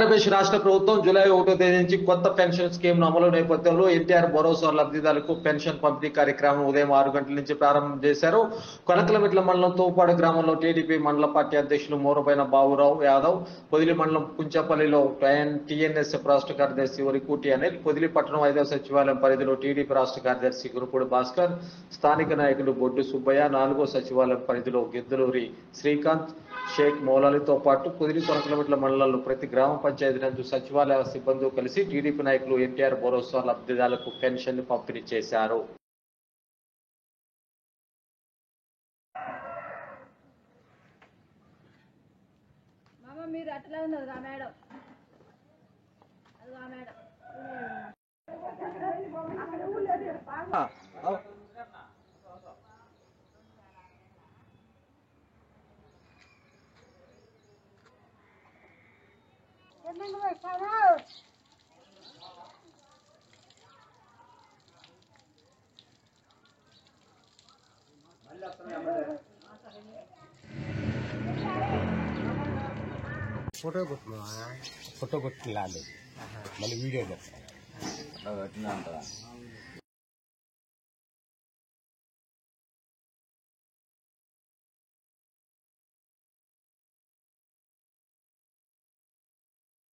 ఆంధ్రప్రదేశ్ రాష్ట్ర ప్రభుత్వం జూలై 1వ తేదీ నుంచి కొత్త పెన్షన్ స్కీమ్ అమలు నేపథ్యంలో ఎన్టీఆర్ భరోసా లబ్ధిదారులకు పెన్షన్ పంపిణీ కార్యక్రమం ఉదయం 6 గంటల నుంచి ప్రారంభం చేశారు. కొనకలమిట్ల మండలం తోపాడు గ్రామంలో టీడీపీ మండల పార్టీ అధ్యక్షులు మోరబైన బాబురావు యాదవ్, పొదిలి మండలం కుంచపల్లిలో టీఎన్ఎస్ఎఫ్ రాష్ట్ర కార్యదర్శి వరికూటి అనిల్, పొదిలి పట్టణం 5వ సచివాలయం పరిధిలో టీడీపీ రాష్ట్ర కార్యదర్శి గురుపూడి భాస్కర్, స్థానిక నాయకులు బొడ్డు సుబ్బయ్య, 4వ సచివాలయం పరిధిలో గిద్దలూరి శ్రీకాంత్, షేక్ మౌలాలితో పాటు పొదిలి కొనకలమిట్ల మండలంలో ప్రతి గ్రామ పంచాయతీ నుంచి సచివాలయ సిబ్బంది కలిసి టీడీపీ నాయకులు ఎన్టీఆర్ భరోసా లబ్ధిదారులకు పెన్షన్ పంపిణీ చేశారు. ఫోటో కొట్టి లాలేదు మళ్ళీ వీడియో పెడతాను.